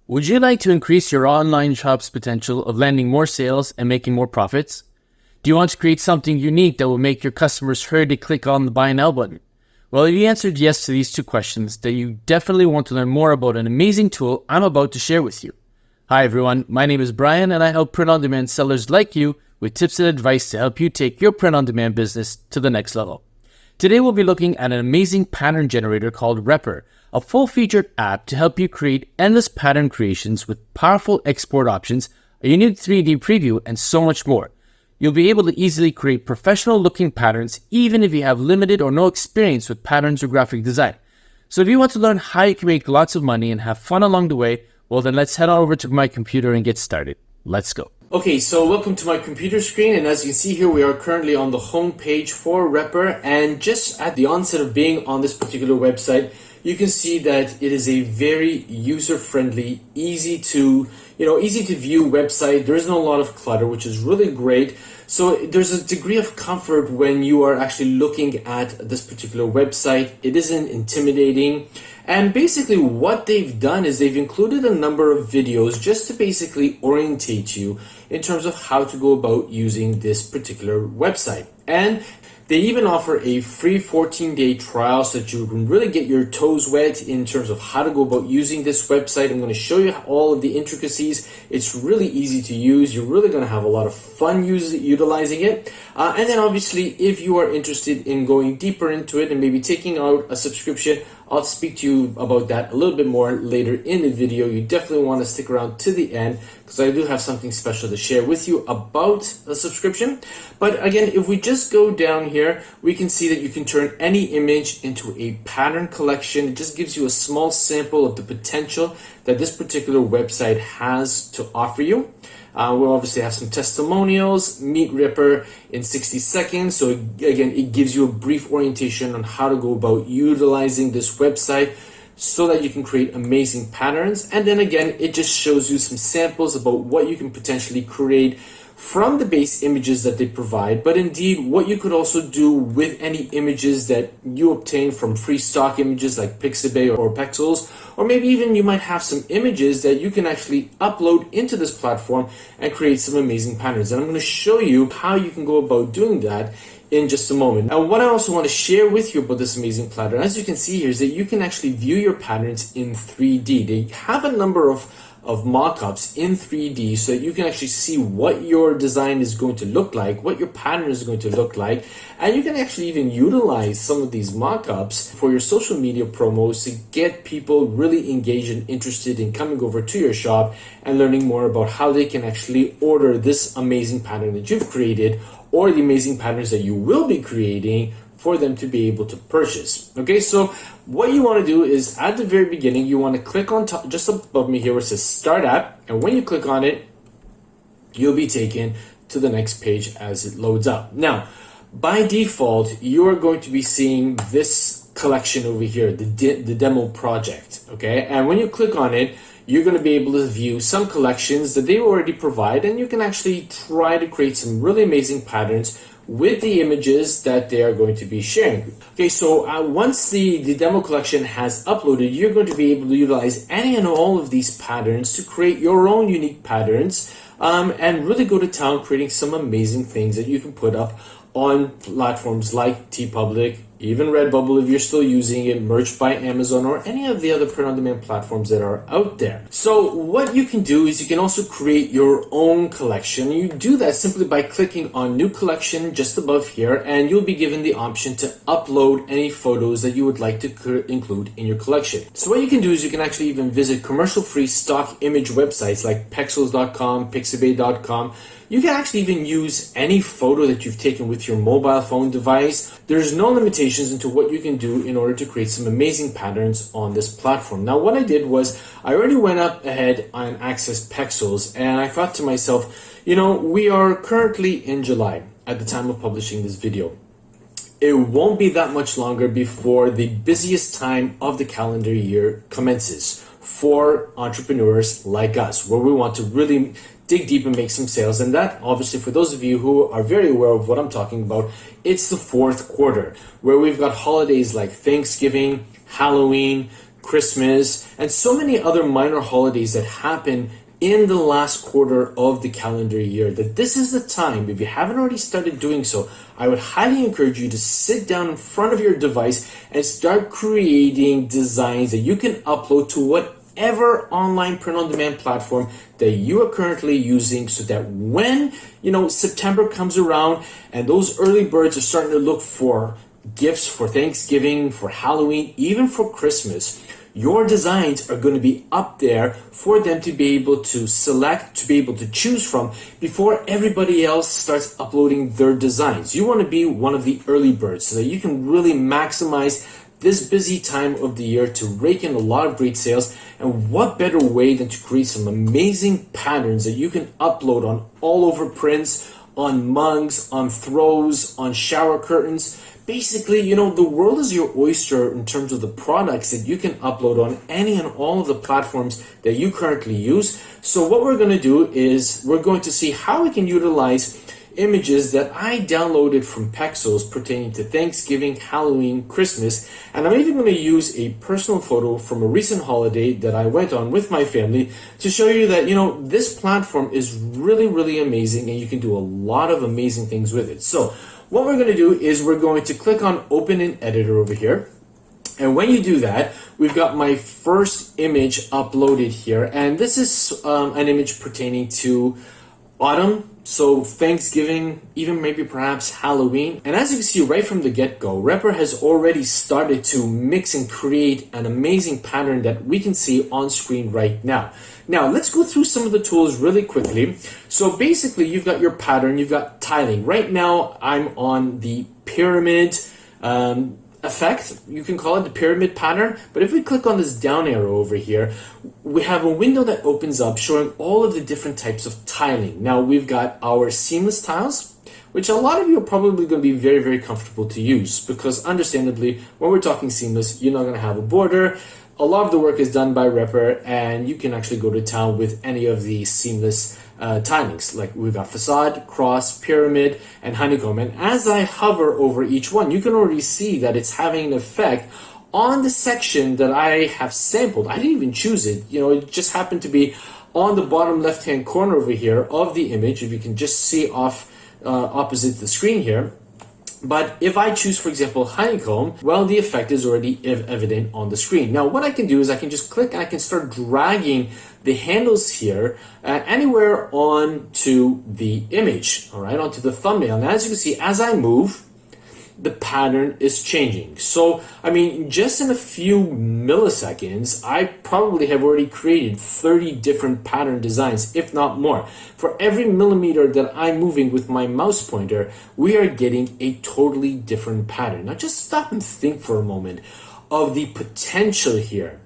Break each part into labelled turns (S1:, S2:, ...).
S1: Would you like to increase your online shop's potential of landing more sales and making more profits? Do you want to create something unique that will make your customers hurry to click on the buy now button? Well, if you answered yes to these two questions, then you definitely want to learn more about an amazing tool I'm about to share with you. Hi everyone, my name is Brian and I help print-on-demand sellers like you with tips and advice to help you take your print-on-demand business to the next level. Today we'll be looking at an amazing pattern generator called Repper, a full-featured app to help you create endless pattern creations with powerful export options, a unique 3D preview, and so much more. You'll be able to easily create professional-looking patterns even if you have limited or no experience with patterns or graphic design. So if you want to learn how you can make lots of money and have fun along the way, well then let's head on over to my computer and get started. Let's go. Okay, so welcome to my computer screen, and as you can see here, we are currently on the home page for Repper, and just at the onset of being on this particular website, you can see that it is a very user-friendly, easy to view website. There isn't a lot of clutter, which is really great. So there's a degree of comfort when you are actually looking at this particular website. It isn't intimidating. And basically what they've done is they've included a number of videos just to basically orientate you in terms of how to go about using this particular website. And they even offer a free 14-day trial so that you can really get your toes wet in terms of how to go about using this website. I'm going to show you all of the intricacies. It's really easy to use. You're really going to have a lot of fun utilizing it. And then obviously, if you are interested in going deeper into it and maybe taking out a subscription, I'll speak to you about that a little bit more later in the video. You definitely want to stick around to the end because I do have something special to share with you about a subscription. But again, if we just go down here, we can see that you can turn any image into a pattern collection. It just gives you a small sample of the potential that this particular website has to offer you. We'll obviously have some testimonials, meet Repper in 60 seconds. So again, it gives you a brief orientation on how to go about utilizing this website so that you can create amazing patterns. And then again, it just shows you some samples about what you can potentially create from the base images that they provide, but indeed what you could also do with any images that you obtain from free stock images like Placeit or Pexels, or maybe even you might have some images that you can actually upload into this platform and create some amazing patterns. And I'm going to show you how you can go about doing that in just a moment. Now, what I also want to share with you about this amazing pattern, as you can see here, is that you can actually view your patterns in 3D. They have a number of mockups in 3D so that you can actually see what your design is going to look like, what your pattern is going to look like, and you can actually even utilize some of these mockups for your social media promos to get people really engaged and interested in coming over to your shop and learning more about how they can actually order this amazing pattern that you've created or the amazing patterns that you will be creating for them to be able to purchase. Okay, so what you want to do is at the very beginning, you want to click on top, just above me here where it says Start App, and when you click on it, you'll be taken to the next page as it loads up. Now, by default, you are going to be seeing this collection over here, the demo project, okay? And when you click on it, you're going to be able to view some collections that they already provide, and you can actually try to create some really amazing patterns with the images that they are going to be sharing. Okay, so once the demo collection has uploaded, you're going to be able to utilize any and all of these patterns to create your own unique patterns and really go to town creating some amazing things that you can put up on platforms like TeePublic, even Redbubble if you're still using it, Merch by Amazon, or any of the other print-on-demand platforms that are out there. So what you can do is you can also create your own collection. You do that simply by clicking on New Collection just above here, and you'll be given the option to upload any photos that you would like to include in your collection. So what you can do is you can actually even visit commercial-free stock image websites like Pexels.com, Pixabay.com. You can actually even use any photo that you've taken with your mobile phone device. There's no limitations into what you can do in order to create some amazing patterns on this platform. Now, what I did was I already went up ahead and accessed Pexels, and I thought to myself, you know, we are currently in July at the time of publishing this video. It won't be that much longer before the busiest time of the calendar year commences for entrepreneurs like us, where we want to really dig deep and make some sales. And that, obviously, for those of you who are very aware of what I'm talking about, it's the fourth quarter, where we've got holidays like Thanksgiving, Halloween, Christmas, and so many other minor holidays that happen in the last quarter of the calendar year, that this is the time, if you haven't already started doing so, I would highly encourage you to sit down in front of your device and start creating designs that you can upload to whatever online print-on-demand platform that you are currently using, so that when September comes around and those early birds are starting to look for gifts for Thanksgiving, for Halloween, even for Christmas, your designs are going to be up there for them to be able to select, to be able to choose from before everybody else starts uploading their designs. You want to be one of the early birds so that you can really maximize this busy time of the year to rake in a lot of great sales. And what better way than to create some amazing patterns that you can upload on all over prints, on mugs, on throws, on shower curtains. Basically, the world is your oyster in terms of the products that you can upload on any and all of the platforms that you currently use. So what we're going to do is we're going to see how we can utilize images that I downloaded from Pexels pertaining to Thanksgiving, Halloween, Christmas, and I'm even going to use a personal photo from a recent holiday that I went on with my family to show you that, this platform is really, really amazing and you can do a lot of amazing things with it. So what we're going to do is we're going to click on Open in Editor over here. And when you do that, we've got my first image uploaded here. And this is an image pertaining to autumn, so Thanksgiving, even maybe perhaps Halloween. And as you can see right from the get-go, Repper has already started to mix and create an amazing pattern that we can see on screen right now. Now, let's go through some of the tools really quickly. So basically, you've got your pattern, you've got tiling. Right now, I'm on the pyramid effect, you can call it the pyramid pattern. But if we click on this down arrow over here, we have a window that opens up showing all of the different types of tiling. Now we've got our seamless tiles, which a lot of you are probably going to be very, very comfortable to use, because understandably, when we're talking seamless, you're not going to have a border. A lot of the work is done by Repper, and you can actually go to town with any of the seamless tilings. Like we've got facade, cross, pyramid, and honeycomb. And as I hover over each one, you can already see that it's having an effect on the section that I have sampled. I didn't even choose it. It just happened to be on the bottom left-hand corner over here of the image. If you can just see off opposite the screen here. But if I choose, for example, honeycomb, well, the effect is already evident on the screen. Now, what I can do is I can just click and I can start dragging the handles here anywhere onto the image, all right, onto the thumbnail. And as you can see, as I move, the pattern is changing. So, I mean, just in a few milliseconds, I probably have already created 30 different pattern designs, if not more. For every millimeter that I'm moving with my mouse pointer, we are getting a totally different pattern. Now, just stop and think for a moment of the potential here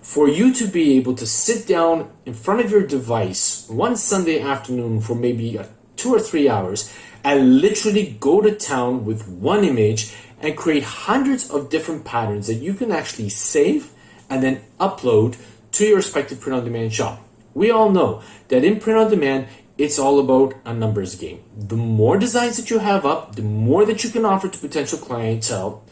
S1: for you to be able to sit down in front of your device one Sunday afternoon for maybe 2 or 3 hours and literally go to town with one image and create hundreds of different patterns that you can actually save and then upload to your respective print-on-demand shop. We all know that in print-on-demand, it's all about a numbers game. The more designs that you have up, the more that you can offer to potential clientele,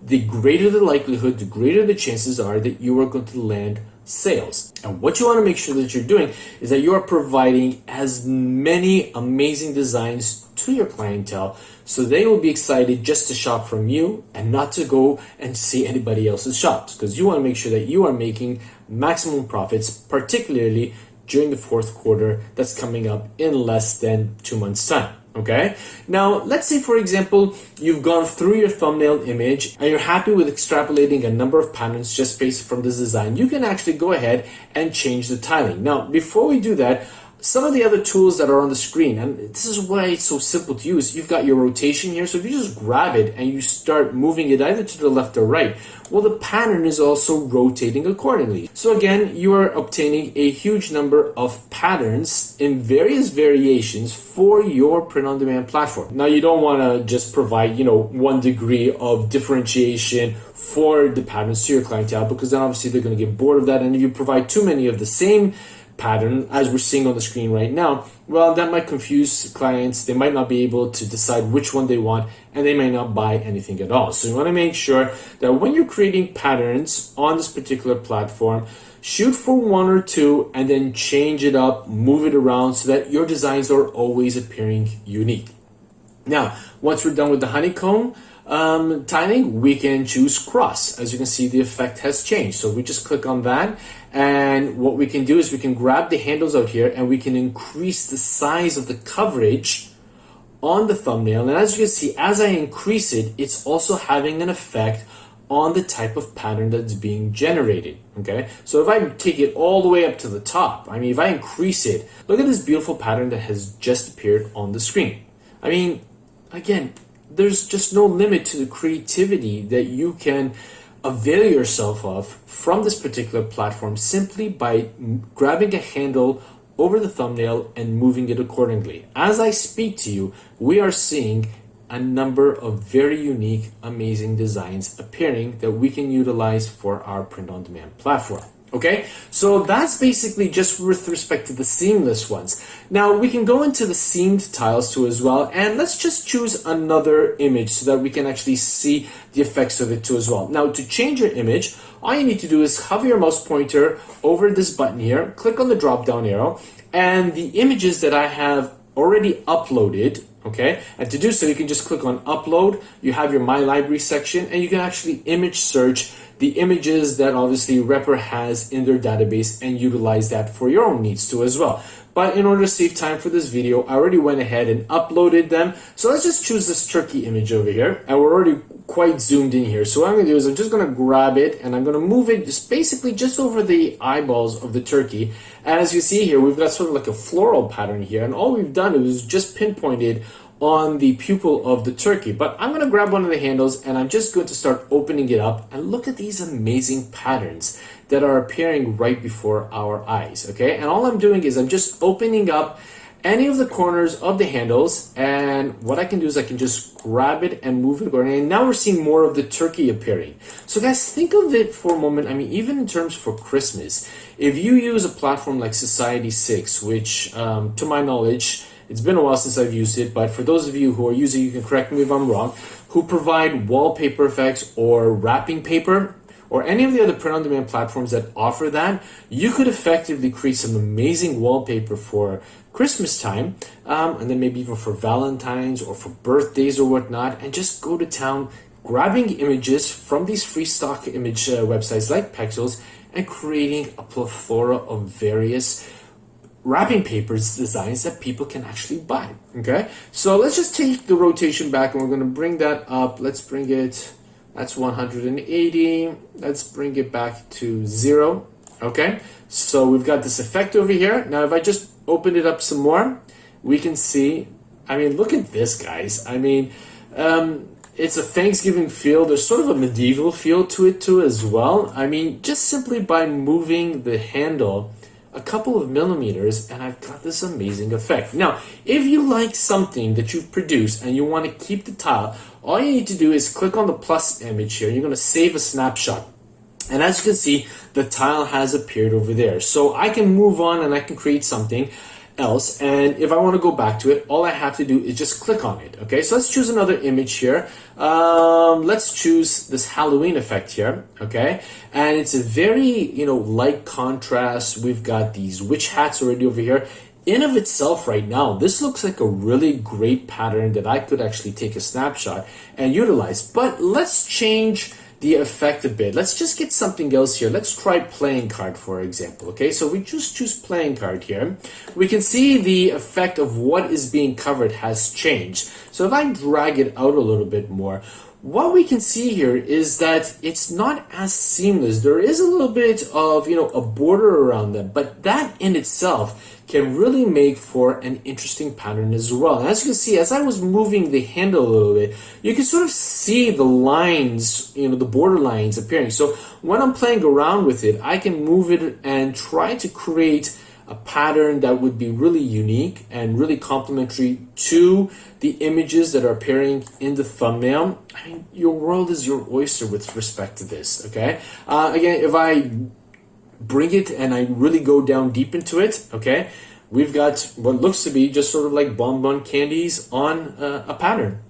S1: the greater the likelihood, the greater the chances are that you are going to land sales. And what you want to make sure that you're doing is that you are providing as many amazing designs to your clientele so they will be excited just to shop from you and not to go and see anybody else's shops, because you want to make sure that you are making maximum profits, particularly during the fourth quarter that's coming up in less than 2 months' time. Okay, now let's say, for example, you've gone through your thumbnail image and you're happy with extrapolating a number of patterns just based from this design. You can actually go ahead and change the tiling. Now, before we do that, some of the other tools that are on the screen, and this is why it's so simple to use. You've got your rotation here, so if you just grab it and you start moving it either to the left or right, well, the pattern is also rotating accordingly. So again, you are obtaining a huge number of patterns in various variations for your print-on-demand platform. Now, you don't want to just provide, 1 degree of differentiation for the patterns to your clientele, because then obviously they're going to get bored of that. And if you provide too many of the same pattern as we're seeing on the screen right now, well, that might confuse clients. They might not be able to decide which one they want, and they may not buy anything at all. So you want to make sure that when you're creating patterns on this particular platform, shoot for one or two and then change it up, move it around so that your designs are always appearing unique. Now, once we're done with the honeycomb tiling, we can choose cross. As you can see, the effect has changed. So we just click on that, and what we can do is we can grab the handles out here and we can increase the size of the coverage on the thumbnail. And as you can see, as I increase it, it's also having an effect on the type of pattern that's being generated. Okay, so if I take it all the way up to the top, I mean, if I increase it, look at this beautiful pattern that has just appeared on the screen. I mean, again, there's just no limit to the creativity that you can avail yourself of from this particular platform simply by grabbing a handle over the thumbnail and moving it accordingly. As I speak to you, we are seeing a number of very unique, amazing designs appearing that we can utilize for our print-on-demand platform. Okay, so that's basically just with respect to the seamless ones. Now we can go into the seamed tiles too as well, and let's just choose another image so that we can actually see the effects of it too as well. Now to change your image, all you need to do is hover your mouse pointer over this button here, click on the drop down arrow, and the images that I have already uploaded, okay, and to do so you can just click on upload. You have your my library section, and you can actually image search the images that obviously Repper has in their database and utilize that for your own needs too as well. But in order to save time for this video, I already went ahead and uploaded them. So let's just choose this turkey image over here, and we're already quite zoomed in here. So what I'm gonna do is I'm just gonna grab it and I'm gonna move it just basically just over the eyeballs of the turkey. And as you see here, we've got sort of like a floral pattern here, and all we've done is just pinpointed on the pupil of the turkey. But I'm going to grab one of the handles and I'm just going to start opening it up, and look at these amazing patterns that are appearing right before our eyes. Okay, and all I'm doing is I'm just opening up any of the corners of the handles, and what I can do is I can just grab it and move it around, and now we're seeing more of the turkey appearing. So guys, think of it for a moment. I mean, even in terms for Christmas, if you use a platform like Society 6, which to my knowledge, it's been a while since I've used it, but for those of you who are using, you can correct me if I'm wrong, who provide wallpaper effects or wrapping paper, or any of the other print-on-demand platforms that offer that, you could effectively create some amazing wallpaper for Christmas time, and then maybe even for Valentine's or for birthdays or whatnot, and just go to town grabbing images from these free stock image websites like Pexels and creating a plethora of various wrapping papers designs that people can actually buy. Okay, so let's just take the rotation back and we're going to bring that up. Let's bring it, that's 180. Let's bring it back to 0. Okay, so we've got this effect over here. Now if I just open it up some more, we can see, I mean, look at this, guys. I mean, it's a Thanksgiving feel. There's sort of a medieval feel to it too as well. I mean, just simply by moving the handle a couple of millimeters, and I've got this amazing effect. Now, if you like something that you've produced and you want to keep the tile, all you need to do is click on the plus image here. You're going to save a snapshot. And as you can see, the tile has appeared over there. So I can move on and I can create something else, and if I want to go back to it, all I have to do is just click on it. Okay, so let's choose another image here. Let's choose this Halloween effect here. Okay, and it's a very, light contrast. We've got these witch hats already over here. In of itself right now, this looks like a really great pattern that I could actually take a snapshot and utilize. But let's change the effect a bit. Let's just get something else here. Let's try playing card, for example. Okay, so we just choose playing card here. We can see the effect of what is being covered has changed. So if I drag it out a little bit more, what we can see here is that it's not as seamless. There is a little bit of, a border around them, but that in itself can really make for an interesting pattern as well. And as you can see, as I was moving the handle a little bit, you can sort of see the lines, the border lines appearing. So when I'm playing around with it, I can move it and try to create a pattern that would be really unique and really complementary to the images that are appearing in the thumbnail. I mean, your world is your oyster with respect to this, okay? Again, if I bring it and I really go down deep into it, okay, we've got what looks to be just sort of like bonbon candies on a pattern.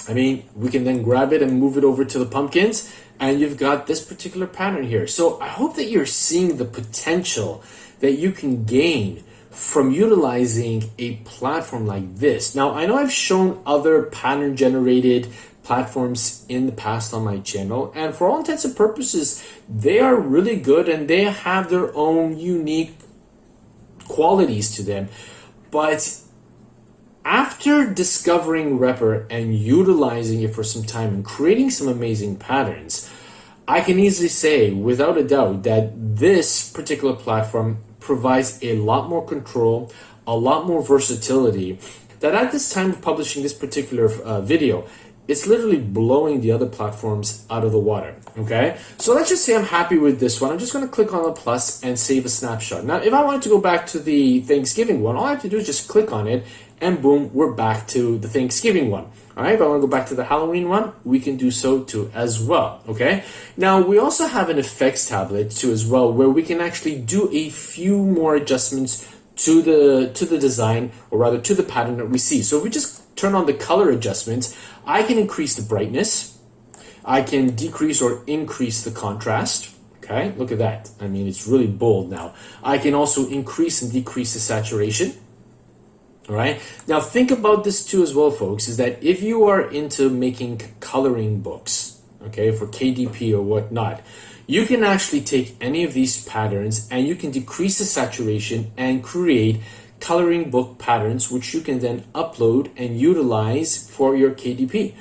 S1: I mean, we can then grab it and move it over to the pumpkins, and you've got this particular pattern here. So I hope that you're seeing the potential that you can gain from utilizing a platform like this. Now, I know I've shown other pattern generated platforms in the past on my channel, and for all intents and purposes, they are really good and they have their own unique qualities to them. But after discovering Repper and utilizing it for some time and creating some amazing patterns, I can easily say without a doubt that this particular platform provides a lot more control, a lot more versatility, that at this time of publishing this particular video, it's literally blowing the other platforms out of the water, okay? So let's just say I'm happy with this one. I'm just gonna click on the plus and save a snapshot. Now, if I wanted to go back to the Thanksgiving one, all I have to do is just click on it and boom, we're back to the Thanksgiving one. All right, if I wanna go back to the Halloween one, we can do so too as well, okay? Now, we also have an effects tablet too as well, where we can actually do a few more adjustments to the design, or rather to the pattern that we see. So if we just turn on the color adjustments, I can increase the brightness, I can decrease or increase the contrast. Okay, look at that. I mean, it's really bold now. I can also increase and decrease the saturation. All right, now think about this too as well, folks, is that if you are into making coloring books, okay, for KDP or whatnot, you can actually take any of these patterns and you can decrease the saturation and create coloring book patterns, which you can then upload and utilize for your KDP.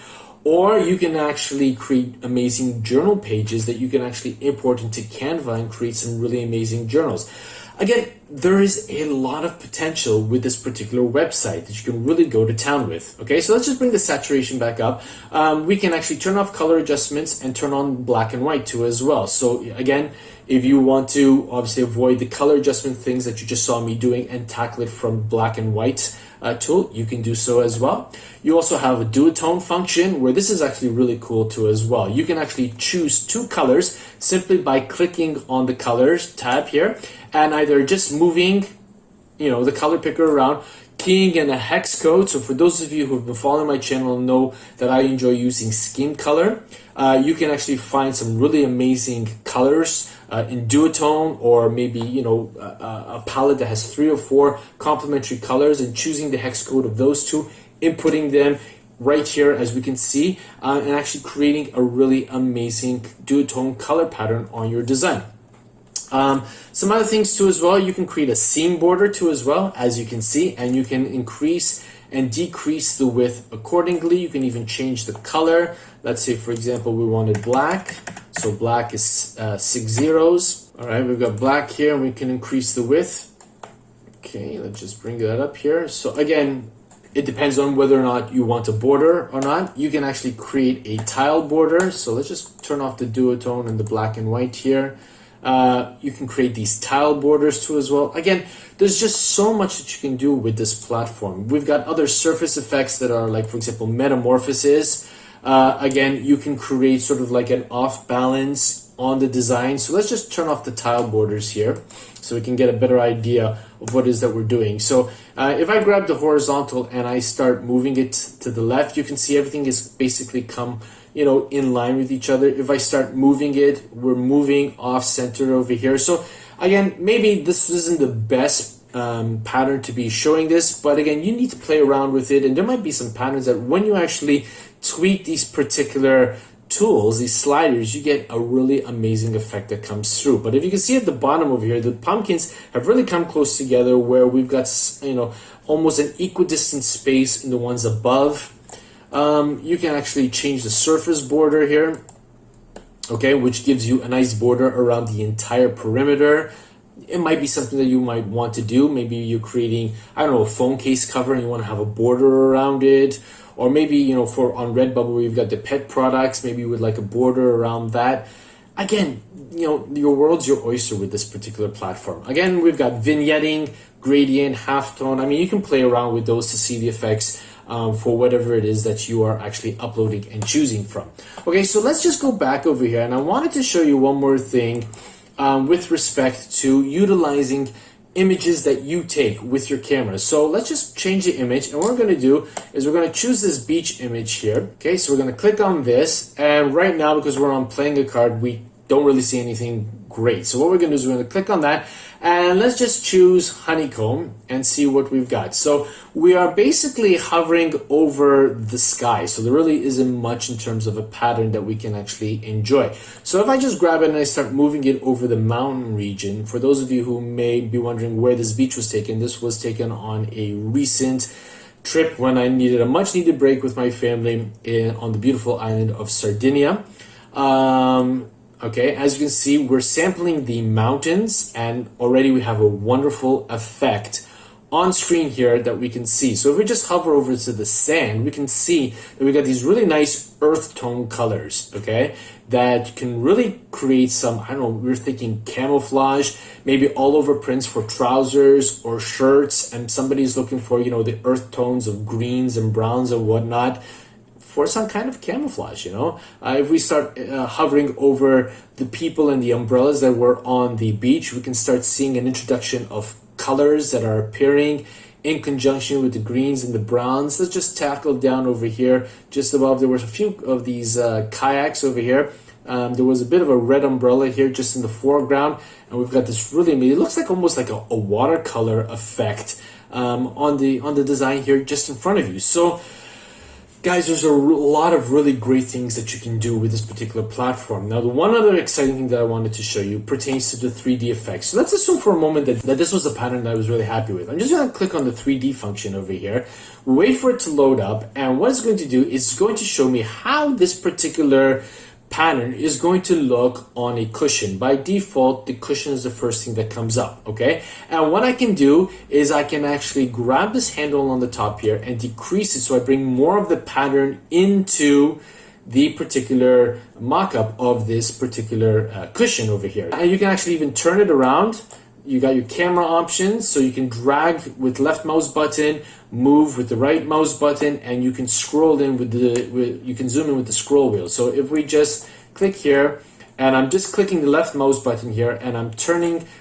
S1: Or you can actually create amazing journal pages that you can actually import into Canva and create some really amazing journals. Again, there is a lot of potential with this particular website that you can really go to town with. Okay, so let's just bring the saturation back up. We can actually turn off color adjustments and turn on black and white too as well. So again, if you want to obviously avoid the color adjustment things that you just saw me doing and tackle it from black and white tool, you can do so as well. You also have a duotone function where this is actually really cool too as well. You can actually choose two colors simply by clicking on the colors tab here and either just moving, you know, the color picker around, keying in a hex code. So for those of you who've been following my channel know that I enjoy using scheme color. You can actually find some really amazing colors in duotone, or maybe, you know, a palette that has 3 or 4 complementary colors, and choosing the hex code of those two, inputting them right here as we can see, and actually creating a really amazing duotone color pattern on your design. Some other things too as well, you can create a seam border too as well, as you can see, and you can increase and decrease the width accordingly. You can even change the color. Let's say, for example, we wanted black. So black is 6 zeros. All right, we've got black here, and we can increase the width. Okay, let's just bring that up here. So again, it depends on whether or not you want a border or not. You can actually create a tile border. So let's just turn off the duotone and the black and white here. You can create these tile borders too as well. Again, there's just so much that you can do with this platform. We've got other surface effects that are like, for example, metamorphosis. Again, you can create sort of like an off balance on the design. So let's just turn off the tile borders here so we can get a better idea of what it is that we're doing. So if I grab the horizontal and I start moving it to the left, you can see everything is basically come, you know, in line with each other. If I start moving it, we're moving off center over here. So again, maybe this isn't the best pattern to be showing this, but again, you need to play around with it, and there might be some patterns that when you actually tweak these particular tools, these sliders, you get a really amazing effect that comes through. But if you can see at the bottom over here, the pumpkins have really come close together, where we've got, you know, almost an equidistant space in the ones above. You can actually change the surface border here, okay, which gives you a nice border around the entire perimeter. It might be something that you might want to do. Maybe you're creating, I don't know, a phone case cover and you want to have a border around it. Or maybe, you know, for on Redbubble, where you've got the pet products, maybe with like a border around that. Again, you know, your world's your oyster with this particular platform. Again, we've got vignetting, gradient, halftone. I mean, you can play around with those to see the effects for whatever it is that you are actually uploading and choosing from. Okay, so let's just go back over here, and I wanted to show you one more thing with respect to utilizing images that you take with your camera. So let's just change the image, and what we're going to do is we're going to choose this beach image here. Okay, so we're going to click on this, and right now, because we're on playing a card, we don't really see anything great. So what we're going to do is we're going to click on that, and let's just choose honeycomb and see what we've got. So we are basically hovering over the sky, so there really isn't much in terms of a pattern that we can actually enjoy. So if I just grab it and I start moving it over the mountain region, for those of you who may be wondering where this beach was taken, this was taken on a recent trip when I needed a much needed break with my family on the beautiful island of Sardinia. Okay, as you can see, we're sampling the mountains, and already we have a wonderful effect on screen here that we can see. So if we just hover over to the sand, we can see that we got these really nice earth tone colors, okay, that can really create some, I don't know, we're thinking camouflage, maybe all over prints for trousers or shirts, and somebody's looking for, you know, the earth tones of greens and browns and whatnot, for some kind of camouflage, you know. If we start hovering over the people and the umbrellas that were on the beach, we can start seeing an introduction of colors that are appearing in conjunction with the greens and the browns. Let's just tackle down over here just above. There were a few of these kayaks over here. There was a bit of a red umbrella here just in the foreground, and we've got this really amazing, it looks like almost like a watercolor effect on the design here just in front of you. So guys, there's a lot of really great things that you can do with this particular platform. Now, the one other exciting thing that I wanted to show you pertains to the 3D effects. So let's assume for a moment that this was a pattern that I was really happy with. I'm just going to click on the 3D function over here, wait for it to load up, and what it's going to do is it's going to show me how this particular pattern is going to look on a cushion. By default, the cushion is the first thing that comes up, okay? And what I can do is I can actually grab this handle on the top here and decrease it so I bring more of the pattern into the particular mock-up of this particular cushion over here. And you can actually even turn it around. You got your camera options, so you can drag with left mouse button, move with the right mouse button, and you can scroll in you can zoom in with the scroll wheel. So if we just click here, and I'm just clicking the left mouse button here, and I'm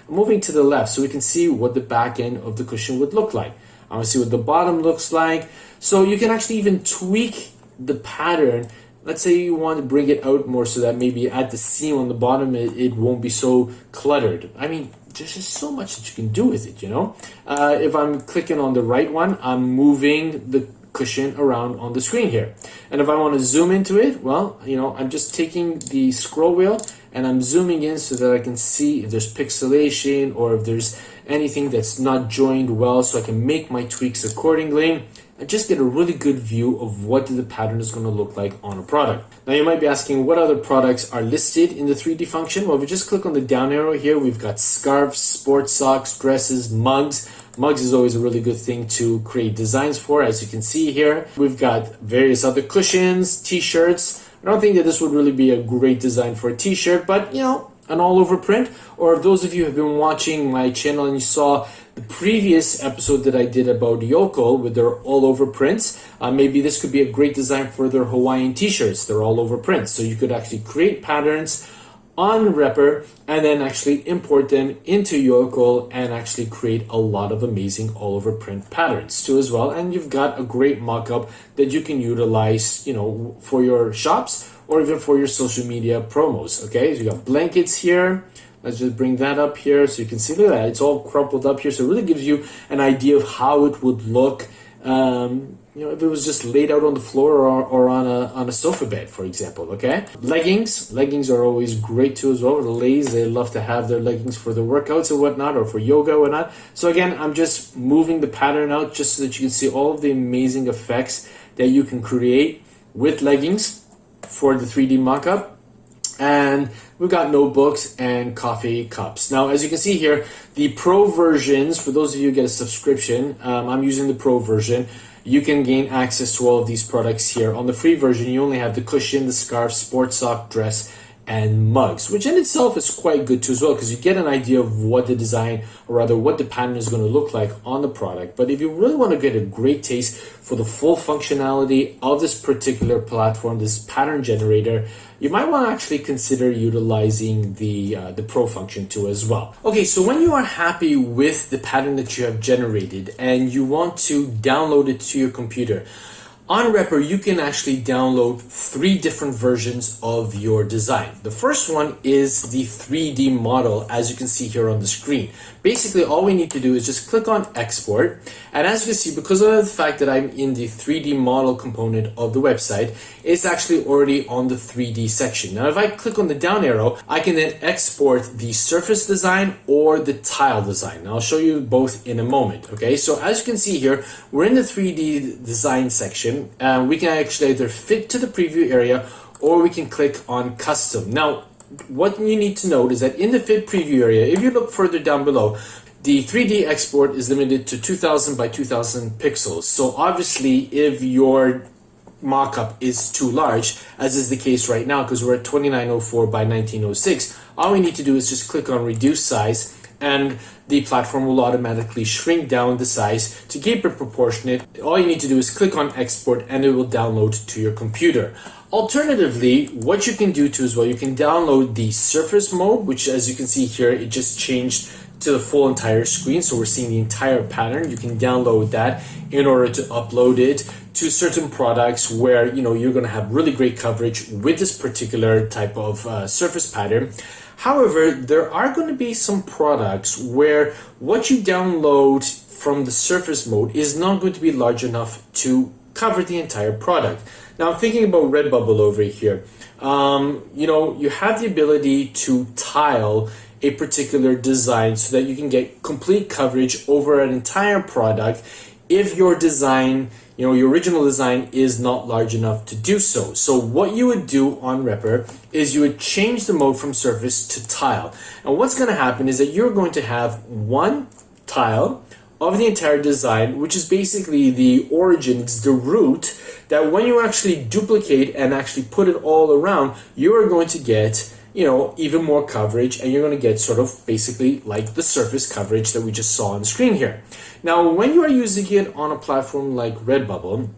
S1: moving to the left so we can see what the back end of the cushion would look like. I want to see what the bottom looks like. So you can actually even tweak the pattern. Let's say you want to bring it out more so that maybe at the seam on the bottom it won't be so cluttered. I mean, there's just so much that you can do with it, you know. If I'm clicking on the right one, I'm moving the cushion around on the screen here. And if I want to zoom into it, well, you know, I'm just taking the scroll wheel and I'm zooming in so that I can see if there's pixelation or if there's anything that's not joined well, so I can make my tweaks accordingly and just get a really good view of what the pattern is going to look like on a product. Now you might be asking what other products are listed in the 3D function. Well, if we just click on the down arrow here, we've got scarves, sports socks, dresses, mugs. Mugs is always a really good thing to create designs for, as you can see here. We've got various other cushions, t-shirts. I don't think that this would really be a great design for a t-shirt, but you know, an all-over print. Or if those of you have been watching my channel and you saw the previous episode that I did about Yokel with their all-over prints, maybe this could be a great design for their Hawaiian t-shirts. They're all-over prints. So you could actually create patterns on Repper and then actually import them into Yokel and actually create a lot of amazing all-over print patterns too as well. And you've got a great mock-up that you can utilize, you know, for your shops or even for your social media promos. Okay, so you got blankets here. Let's just bring that up here so you can see, look at that, it's all crumpled up here. So it really gives you an idea of how it would look, you know, if it was just laid out on the floor or on a sofa bed, for example, okay? Leggings are always great too as well. The ladies, they love to have their leggings for the workouts and whatnot, or for yoga or whatnot. So again, I'm just moving the pattern out just so that you can see all of the amazing effects that you can create with leggings for the 3D mockup. And we've got notebooks and coffee cups. Now, as you can see here, the pro versions, for those of you who get a subscription, I'm using the pro version. You can gain access to all of these products here. On the free version, you only have the cushion, the scarf, sports sock, dress, and mugs, which in itself is quite good too as well, because you get an idea of what the design, or rather what the pattern is going to look like on the product. But if you really want to get a great taste for the full functionality of this particular platform, this pattern generator, you might want to actually consider utilizing the Pro function too as well. Okay, so when you are happy with the pattern that you have generated and you want to download it to your computer, on Repper, you can actually download 3 different versions of your design. The first one is the 3D model, as you can see here on the screen. Basically, all we need to do is just click on export. And as you can see, because of the fact that I'm in the 3D model component of the website, it's actually already on the 3D section. Now, if I click on the down arrow, I can then export the surface design or the tile design. And I'll show you both in a moment. Okay, so as you can see here, we're in the 3D design section. We can actually either fit to the preview area or we can click on custom. Now, what you need to note is that in the fit preview area, if you look further down below, the 3D export is limited to 2000 by 2000 pixels. So obviously, if your mockup is too large, as is the case right now, because we're at 2904 by 1906, all we need to do is just click on reduce size, and the platform will automatically shrink down the size to keep it proportionate. All you need to do is click on export and it will download to your computer. Alternatively, what you can do too as well, you can download the surface mode, which as you can see here, it just changed to the full entire screen. So we're seeing the entire pattern. You can download that in order to upload it to certain products where you're going to have really great coverage with this particular type of surface pattern. However, there are going to be some products where what you download from the surface mode is not going to be large enough to cover the entire product. Now, I'm thinking about Redbubble over here. You have the ability to tile a particular design so that you can get complete coverage over an entire product if your design, your original design is not large enough to do so. So what you would do on Repper is you would change the mode from surface to tile. And what's going to happen is that you're going to have one tile of the entire design, which is basically the origin, it's the root, that when you actually duplicate and actually put it all around, you are going to get even more coverage, and you're going to get sort of basically like the surface coverage that we just saw on the screen here. Now, when you are using it on a platform like Redbubble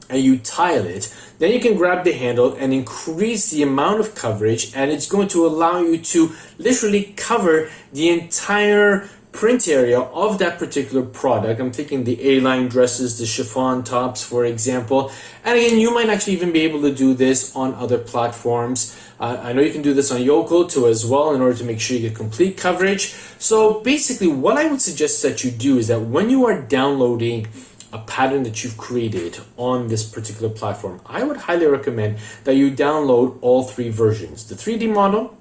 S1: and you tile it, then you can grab the handle and increase the amount of coverage, and it's going to allow you to literally cover the entire print area of that particular product. I'm thinking the A-line dresses, the chiffon tops, for example. And again, you might actually even be able to do this on other platforms. I know you can do this on Yoco too as well in order to make sure you get complete coverage. So basically, what I would suggest that you do is that when you are downloading a pattern that you've created on this particular platform, I would highly recommend that you download all 3 versions. The 3D model,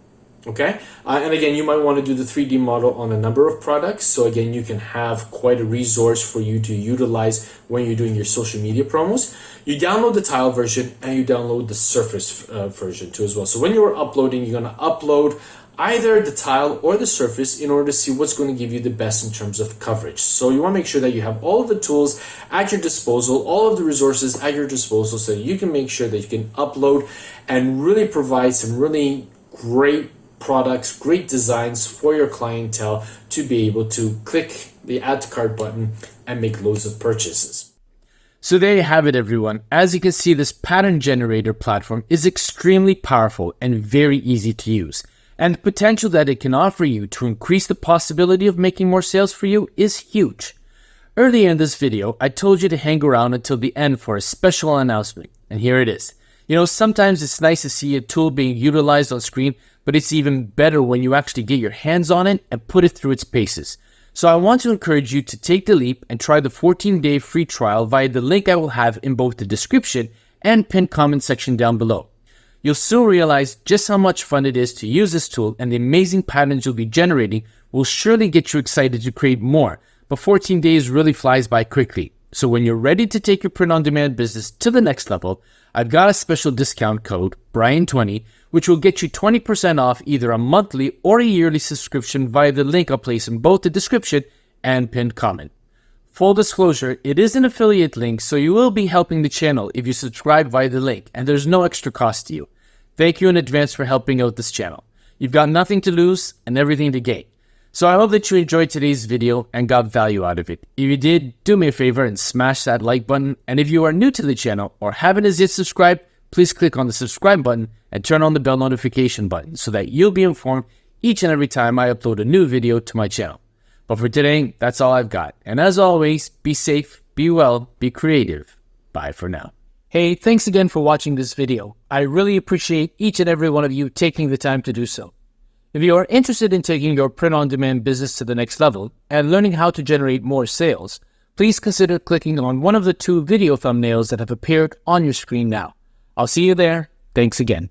S1: okay, and again, you might want to do the 3D model on a number of products. So again, you can have quite a resource for you to utilize when you're doing your social media promos. You download the tile version and you download the surface version too as well. So when you're uploading, you're going to upload either the tile or the surface in order to see what's going to give you the best in terms of coverage. So you want to make sure that you have all of the tools at your disposal, all of the resources at your disposal, so that you can make sure that you can upload and really provide some really great products, great designs for your clientele to be able to click the add to cart button and make loads of purchases.
S2: So there you have it, everyone. As you can see, this pattern generator platform is extremely powerful and very easy to use. And the potential that it can offer you to increase the possibility of making more sales for you is huge. Earlier in this video, I told you to hang around until the end for a special announcement, and here it is. Sometimes it's nice to see a tool being utilized on screen, but it's even better when you actually get your hands on it and put it through its paces. So I want to encourage you to take the leap and try the 14-day free trial via the link I will have in both the description and pinned comment section down below. You'll soon realize just how much fun it is to use this tool, and the amazing patterns you'll be generating will surely get you excited to create more, but 14 days really flies by quickly. So when you're ready to take your print-on-demand business to the next level, I've got a special discount code, Brian20, which will get you 20% off either a monthly or a yearly subscription via the link I'll place in both the description and pinned comment. Full disclosure, it is an affiliate link, so you will be helping the channel if you subscribe via the link, and there's no extra cost to you.
S1: Thank you in advance for helping out this channel. You've got nothing to lose and everything to gain. So I hope that you enjoyed today's video and got value out of it. If you did, do me a favor and smash that like button. And if you are new to the channel or haven't as yet subscribed, please click on the subscribe button and turn on the bell notification button so that you'll be informed each and every time I upload a new video to my channel. But for today, that's all I've got. And as always, be safe, be well, be creative. Bye for now. Hey, thanks again for watching this video. I really appreciate each and every one of you taking the time to do so. If you are interested in taking your print-on-demand business to the next level and learning how to generate more sales, please consider clicking on one of the 2 video thumbnails that have appeared on your screen now. I'll see you there. Thanks again.